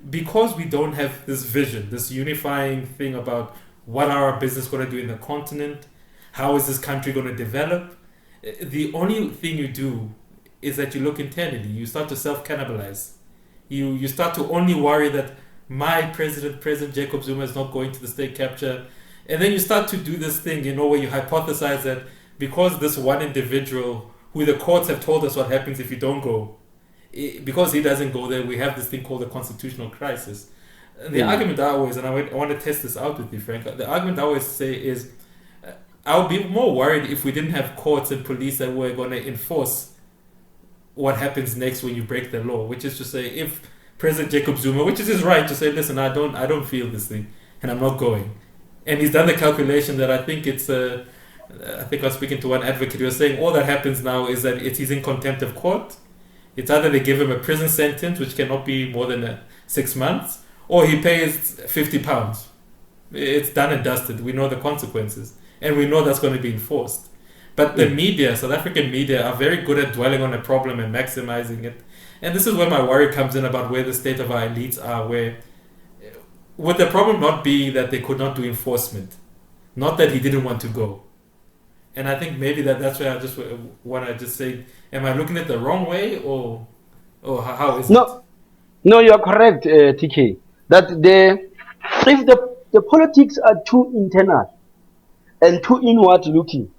because we don't have this vision, this unifying thing about what are our business going to do in the continent, how is this country going to develop? The only thing you do is that you look internally. You start to self-cannibalize. You start to only worry that my President Jacob Zuma is not going to the state capture. And then you start to do this thing, where you hypothesize that because this one individual, who the courts have told us what happens if you don't go, because he doesn't go there, we have this thing called a constitutional crisis. And the argument I always, and I want to test this out with you, Frank, the argument I always say is, I would be more worried if we didn't have courts and police that were going to enforce what happens next when you break the law, which is to say, if President Jacob Zuma, which is his right to say, listen, I don't feel this thing, and I'm not going, and he's done the calculation that I think it's I think I was speaking to one advocate who was saying all that happens now is that he's in contempt of court. It's either they give him a prison sentence, which cannot be more than 6 months, or he pays £50. It's done and dusted. We know the consequences. And we know that's going to be enforced. But the media, South African media, are very good at dwelling on a problem and maximizing it. And this is where my worry comes in about where the state of our elites are, where would the problem not be that they could not do enforcement, not that he didn't want to go? And I think maybe that's why I just want to just say, am I looking at the wrong way, or how is it? No, you are correct, TK. That if the politics are too internal and too inward looking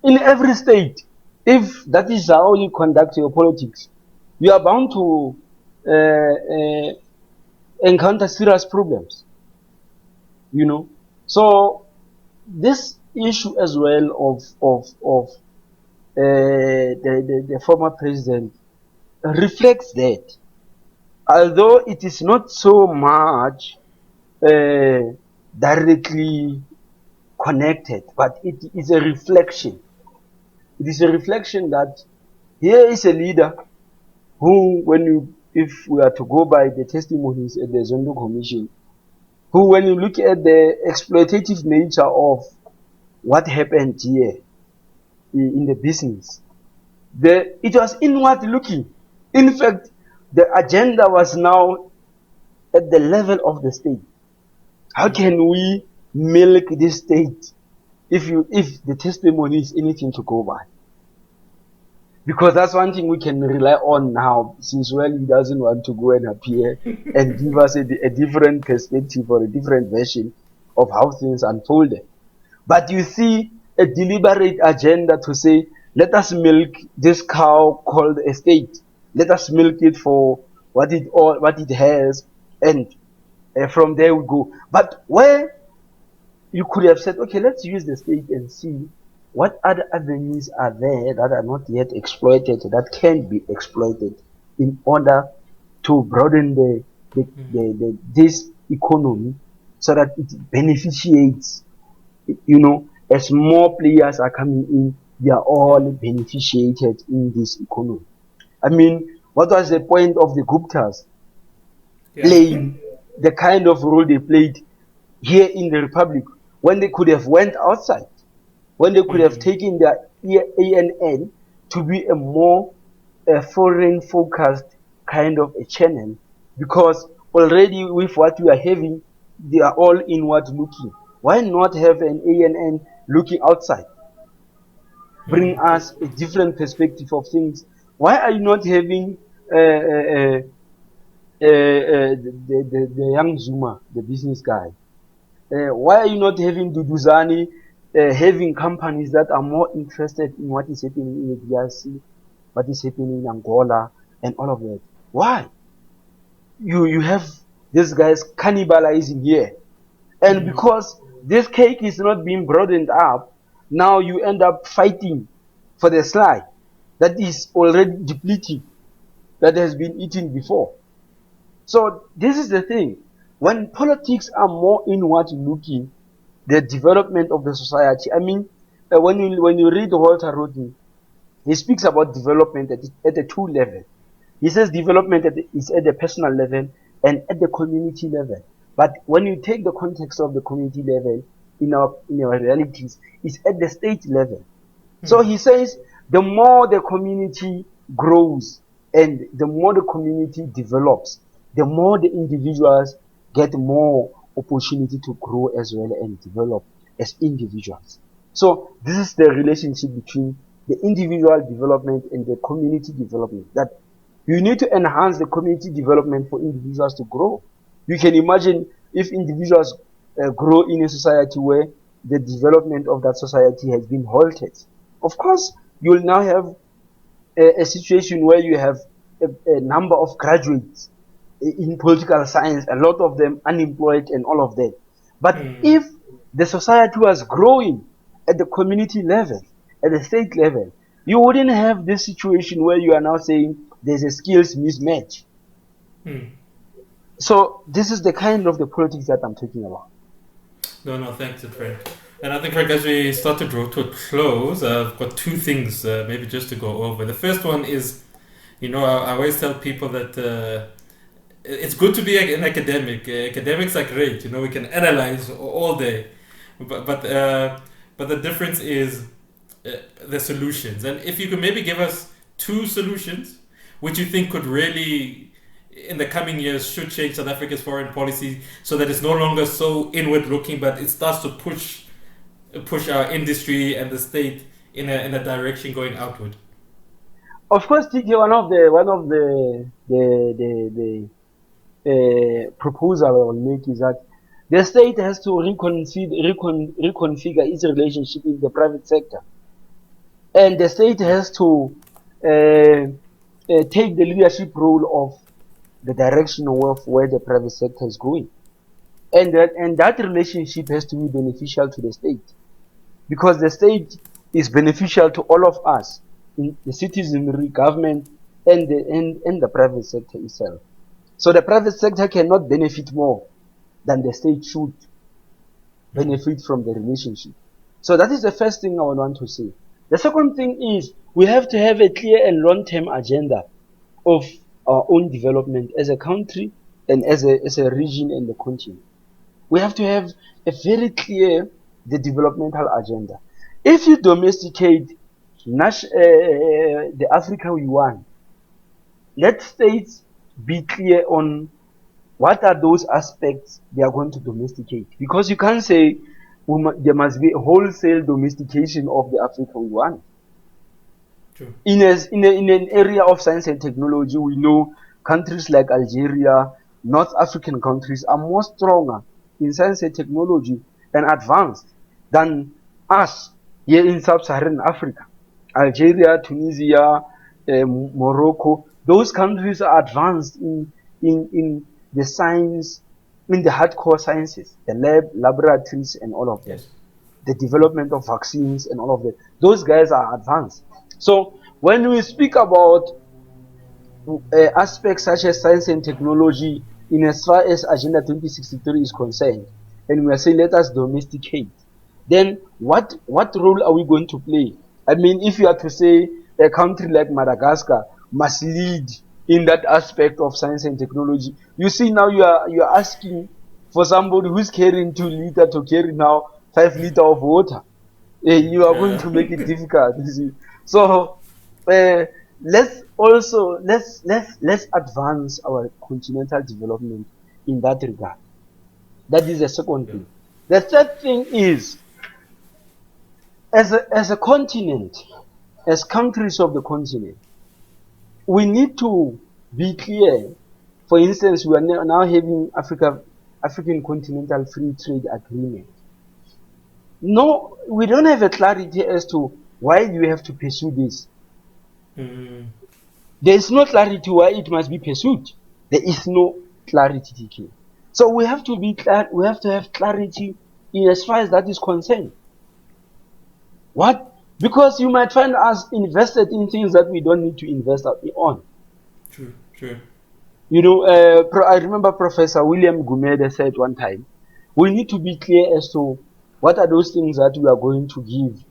in every state, if that is how you conduct your politics, you are bound to encounter serious problems. So this issue as well of the former president reflects that, although it is not so much directly connected, but it is a reflection. It is a reflection that here is a leader who, if we are to go by the testimonies at the Zondo Commission, who, when you look at the exploitative nature of what happened here in the business, it was inward looking. In fact, the agenda was now at the level of the state. How can we milk this state if the testimony is anything to go by? Because that's one thing we can rely on now, since he doesn't want to go and appear and give us a different perspective or a different version of how things unfolded. But you see a deliberate agenda to say, let us milk this cow called a state. Let us milk it for what it has, and from there we go. But where you could have said, okay, let's use the state and see what other avenues are there that are not yet exploited, that can be exploited in order to broaden this economy so that it beneficiates. As more players are coming in, they are all beneficiated in this economy. I mean, what was the point of the Guptas playing the kind of role they played here in the Republic when they could have went outside, when they could have taken their ANN to be a more foreign-focused kind of a channel? Because already with what we are having, they are all inward-looking. Why not have an ANN looking outside? Bring us a different perspective of things. Why are you not having the young Zuma, the business guy? Why are you not having Duduzani having companies that are more interested in what is happening in the DRC, what is happening in Angola, and all of that? Why? You have these guys cannibalizing here. And because this cake is not being broadened up, now you end up fighting for the slide that is already depleting, that has been eaten before. So this is the thing. When politics are more inward looking, the development of the society, I mean, when you read Walter Rodney, he speaks about development at the two level. He says development is at the personal level and at the community level. But when you take the context of the community level in our realities, it's at the state level. So he says the more the community grows and the more the community develops, the more the individuals get more opportunity to grow as well and develop as individuals. So this is the relationship between the individual development and the community development, that you need to enhance the community development for individuals to grow. You can imagine if individuals grow in a society where the development of that society has been halted. Of course, you will now have a situation where you have a number of graduates in political science, a lot of them unemployed and all of that. But if the society was growing at the community level, at the state level, you wouldn't have this situation where you are now saying there's a skills mismatch. So this is the kind of the politics that I'm talking about. No, thanks, Frank. And I think, Frank, as we start to draw to a close, I've got two things maybe just to go over. The first one is, I always tell people that it's good to be an academic. Academics are great. We can analyze all day, but the difference is the solutions. And if you could maybe give us two solutions which you think could really in the coming years should change South Africa's foreign policy so that it's no longer so inward looking, but it starts to push our industry and the state in a direction going outward? Of course, TK, one of the proposal I will make is that the state has to reconfigure its relationship with the private sector, and the state has to take the leadership role of the direction of where the private sector is going, and that relationship has to be beneficial to the state, because the state is beneficial to all of us, in the citizenry, government, and the private sector itself. So the private sector cannot benefit more than the state should benefit from the relationship. So that is the first thing I would want to say. The second thing is we have to have a clear and long-term agenda of our own development as a country and as a region and the continent. We have to have a very clear the developmental agenda. If you domesticate the Africa we want, let states be clear on what are those aspects they are going to domesticate. Because you can't say there must be a wholesale domestication of the Africa we want. True. In an area of science and technology, we know countries like Algeria, North African countries are more stronger in science and technology and advanced than us here in sub-Saharan Africa. Algeria, Tunisia, Morocco, those countries are advanced in the science, in the hardcore sciences, the laboratories and all of that. Yes. The development of vaccines and all of that. Those guys are advanced. So when we speak about aspects such as science and technology, in as far as Agenda 2063 is concerned, and we are saying let us domesticate, then what role are we going to play? I mean, if you are to say a country like Madagascar must lead in that aspect of science and technology, you see now you are asking for somebody who's carrying 2 liters to carry now 5 liters of water. You are going to make it difficult. You see. So let's advance our continental development in that regard. That is the second thing. The third thing is, as a continent, as countries of the continent, we need to be clear. For instance, we are now having African Continental Free Trade Agreement. No, we don't have a clarity as to why you have to pursue this. Mm. There is no clarity why it must be pursued. There is no clarity, TK. So we have to be clear. We have to have clarity in as far as that is concerned. What? Because you might find us invested in things that we don't need to invest on. True, true. You know, I remember Professor William Gumede said one time, we need to be clear as to what are those things that we are going to give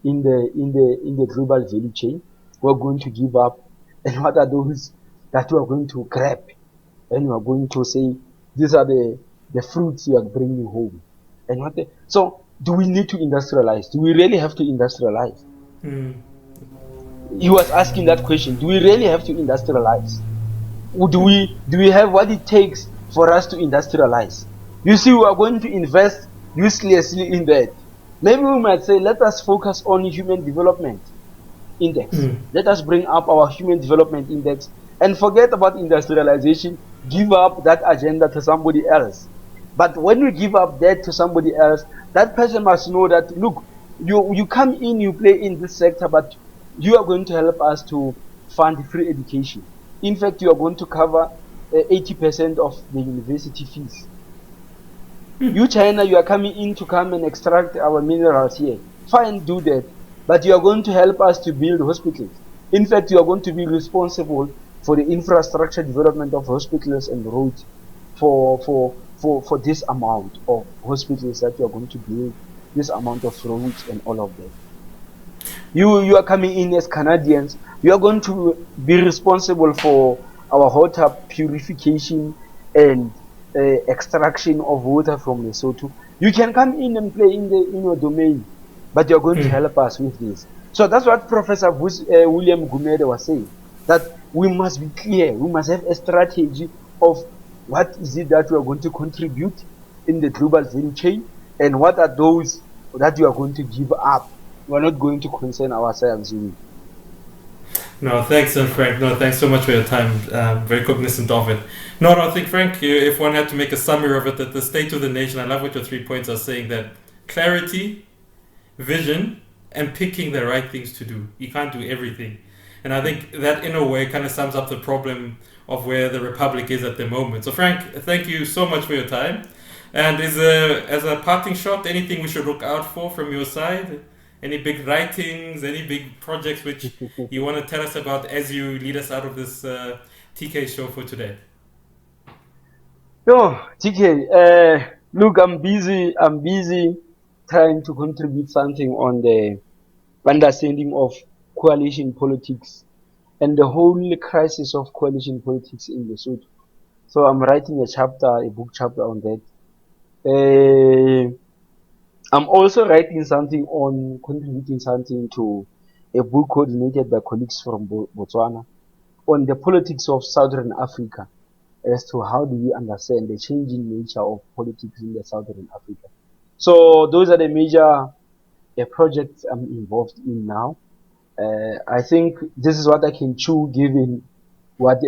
in the global value chain. We're going to give up, and what are those that we are going to grab, and we are going to say these are the fruits you are bringing home, and what. So, do we need to industrialize? Do we really have to industrialize? Mm. He was asking that question. Do we really have to industrialize? Do we have what it takes for us to industrialize? You see, we are going to invest uselessly in that. Maybe we might say, let us focus on human development index. Let us bring up our human development index and forget about industrialization. Give up that agenda to somebody else. But when you give up that to somebody else, that person must know that, look, you come in, you play in this sector, but you are going to help us to fund free education. In fact, you are going to cover 80% of the university fees. You, China, you are coming in to come and extract our minerals here. Fine, do that. But you are going to help us to build hospitals. In fact, you are going to be responsible for the infrastructure development of hospitals and roads for this amount of hospitals that you are going to build, this amount of roads and all of that. You are coming in as Canadians. You are going to be responsible for our water purification and extraction of water from Lesotho. You can come in and play in your domain, but you're going to help us with this. So that's what Professor William Gumede was saying, that we must be clear. We must have a strategy of what is it that we are going to contribute in the global value chain, and what are those that we are going to give up. We are not going to concern ourselves with. No, thanks, Frank. No, thanks so much for your time. Very cognizant of it. No, I think, Frank, if one had to make a summary of it, that the state of the nation, I love what your 3 points are saying, that clarity, vision, and picking the right things to do. You can't do everything. And I think that, in a way, kind of sums up the problem of where the Republic is at the moment. So, Frank, thank you so much for your time. And as a parting shot, anything we should look out for from your side? Any big writings, any big projects which you want to tell us about as you lead us out of this TK show for today? No, TK, look, I'm busy trying to contribute something on the understanding of coalition politics and the whole crisis of coalition politics in Lesotho. So I'm writing a book chapter on that. I'm also writing contributing something to a book coordinated by colleagues from Botswana on the politics of Southern Africa, as to how do we understand the changing nature of politics in the Southern Africa. So those are the major projects I'm involved in now. I think this is what I can chew given what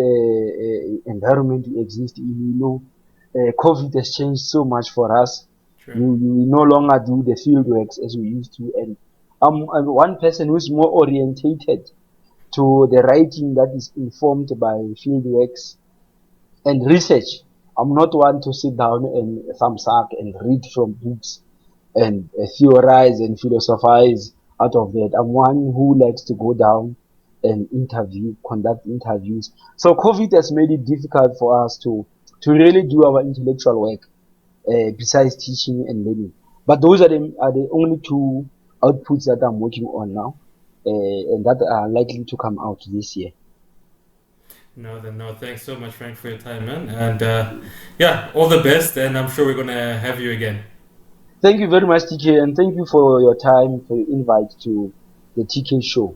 environment we exist in. COVID has changed so much for us. Sure. We no longer do the field works as we used to, and I'm one person who's more orientated to the writing that is informed by field works and research. I'm not one to sit down and thumbsuck and read from books and theorize and philosophize out of that. I'm one who likes to go down and conduct interviews. So COVID has made it difficult for us to really do our intellectual work besides teaching and learning. But those are the only two outputs that I'm working on now, and that are likely to come out this year. No, thanks so much, Frank, for your time, man. And yeah, all the best, and I'm sure we're going to have you again. Thank you very much, TK, and thank you for your time, for your invite to the TK show.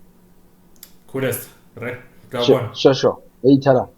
Coolest, right? Sure. Hey, Tara.